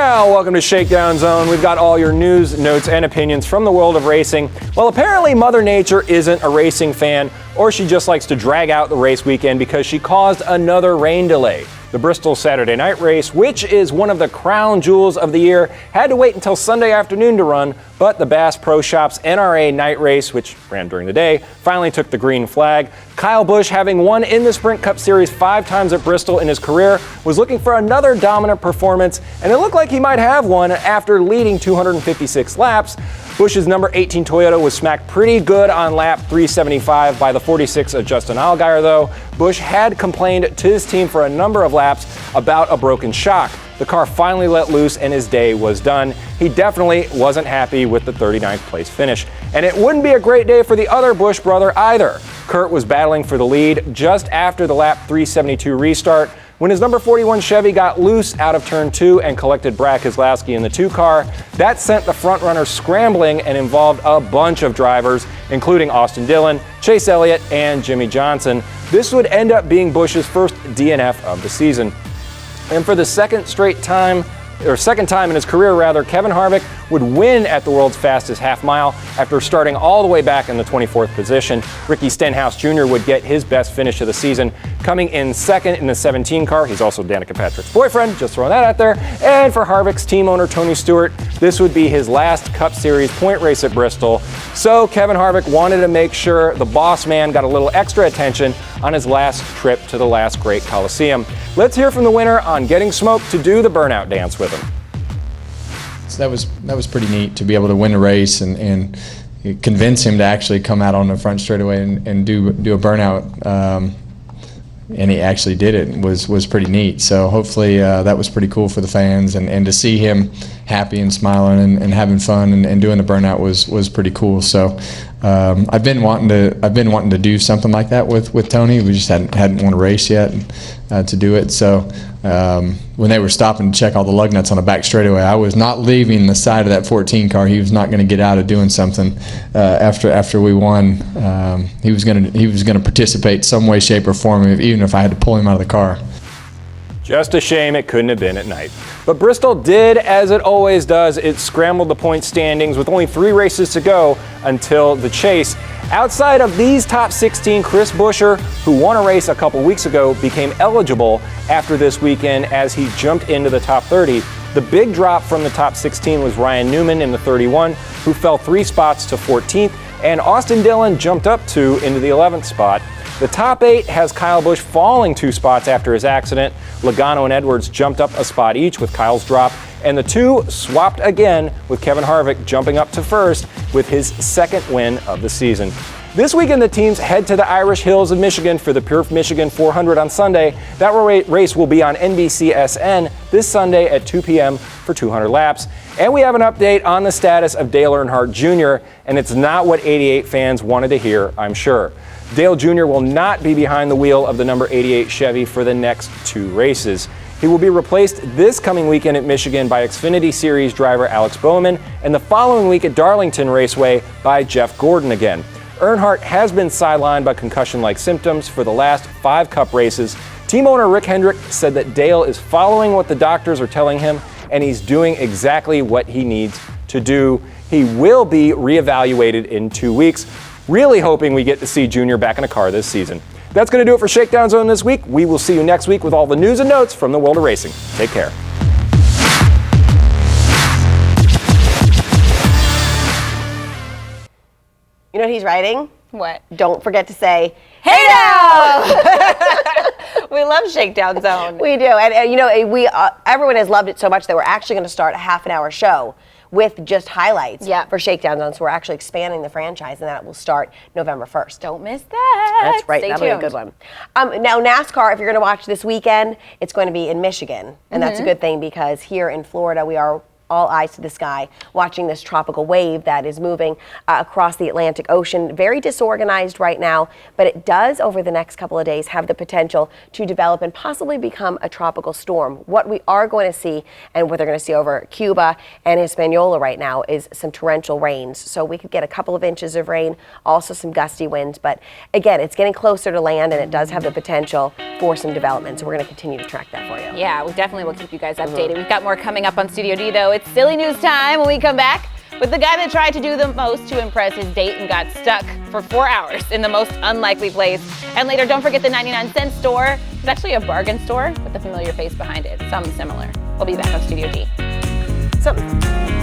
Now, welcome to Shakedown Zone. We've got all your news, notes, and opinions from the world of racing. Well, apparently Mother Nature isn't a racing fan, or she just likes to drag out the race weekend because she caused another rain delay. The Bristol Saturday night race, which is one of the crown jewels of the year, had to wait until Sunday afternoon to run, but the Bass Pro Shops NRA night race, which ran during the day, finally took the green flag. Kyle Busch, having won in the Sprint Cup Series 5 times at Bristol in his career, was looking for another dominant performance, and it looked like he might have one after leading 256 laps. Busch's number 18 Toyota was smacked pretty good on lap 375 by the 46 of Justin Allgaier, though. Busch had complained to his team for a number of laps about a broken shock. The car finally let loose and his day was done. He definitely wasn't happy with the 39th place finish. And it wouldn't be a great day for the other Busch brother either. Kurt was battling for the lead just after the lap 372 restart when his number 41 Chevy got loose out of turn 2 and collected Brad Keselowski in the 2 car. That sent the front runner scrambling and involved a bunch of drivers, including Austin Dillon, Chase Elliott, and Jimmy Johnson. This would end up being Busch's first DNF of the season. And for the second time in his career, Kevin Harvick would win at the world's fastest half mile after starting all the way back in the 24th position. Ricky Stenhouse Jr. would get his best finish of the season, coming in second in the 17 car. He's also Danica Patrick's boyfriend, just throwing that out there. And for Harvick's team owner, Tony Stewart, this would be his last Cup Series point race at Bristol. So Kevin Harvick wanted to make sure the boss man got a little extra attention on his last trip to the last great Coliseum. Let's hear from the winner on getting smoked to do the burnout dance with him. So that was pretty neat to be able to win a race and convince him to actually come out on the front straightaway and do a burnout. And he actually did it. Was pretty neat. So hopefully that was pretty cool for the fans, and to see him happy and smiling and having fun and doing the burnout was pretty cool. So I've been wanting to do something like that with Tony. We just hadn't won a race yet to do it. So when they were stopping to check all the lug nuts on the back straightaway, I was not leaving the side of that 14 car. He was not going to get out of doing something after we won. He was going to participate some way, shape, or form, even if I had to pull him out of the car. Just a shame it couldn't have been at night. But Bristol did as it always does. It scrambled the point standings with only 3 races to go until the chase. Outside of these top 16, Chris Buescher, who won a race a couple weeks ago, became eligible after this weekend as he jumped into the top 30. The big drop from the top 16 was Ryan Newman in the 31, who fell 3 spots to 14th, and Austin Dillon jumped up 2 into the 11th spot. The top 8 has Kyle Busch falling 2 spots after his accident. Logano and Edwards jumped up a spot each with Kyle's drop, and the 2 swapped again with Kevin Harvick jumping up to first with his second win of the season. This weekend, the teams head to the Irish Hills of Michigan for the Pure Michigan 400 on Sunday. That race will be on NBCSN this Sunday at 2 p.m. for 200 laps. And we have an update on the status of Dale Earnhardt Jr., and it's not what 88 fans wanted to hear, I'm sure. Dale Jr. will not be behind the wheel of the number 88 Chevy for the next 2 races. He will be replaced this coming weekend at Michigan by Xfinity Series driver Alex Bowman, and the following week at Darlington Raceway by Jeff Gordon again. Earnhardt has been sidelined by concussion-like symptoms for the last 5 Cup races. Team owner Rick Hendrick said that Dale is following what the doctors are telling him, and he's doing exactly what he needs to do. He will be reevaluated in 2 weeks. Really hoping we get to see Junior back in a car this season. That's going to do it for Shakedown Zone this week. We will see you next week with all the news and notes from the world of racing. Take care. You know what he's writing? What? Don't forget to say, "Hey now!" We love Shakedown Zone. We do, and you know, everyone has loved it so much that we're actually going to start a half-an-hour show with just highlights for Shakedown Zone. So we're actually expanding the franchise, and that will start November 1st. Don't miss that. That's right. That'll be a good one. Now, NASCAR, if you're going to watch this weekend, it's going to be in Michigan, and that's a good thing because here in Florida we are all eyes to the sky, watching this tropical wave that is moving across the Atlantic Ocean. Very disorganized right now, but it does over the next couple of days have the potential to develop and possibly become a tropical storm. What we are going to see, and what they're going to see over Cuba and Hispaniola right now, is some torrential rains. So we could get a couple of inches of rain, also some gusty winds. But again, it's getting closer to land, and it does have the potential for some development. So we're going to continue to track that for you. Yeah, we definitely will keep you guys updated. We've got more coming up on Studio D, though. It's silly news time when we come back with the guy that tried to do the most to impress his date and got stuck for 4 hours in the most unlikely place. And later, don't forget the 99-cent store. It's actually a bargain store with a familiar face behind it. Something similar. We'll be back on Studio D. Something.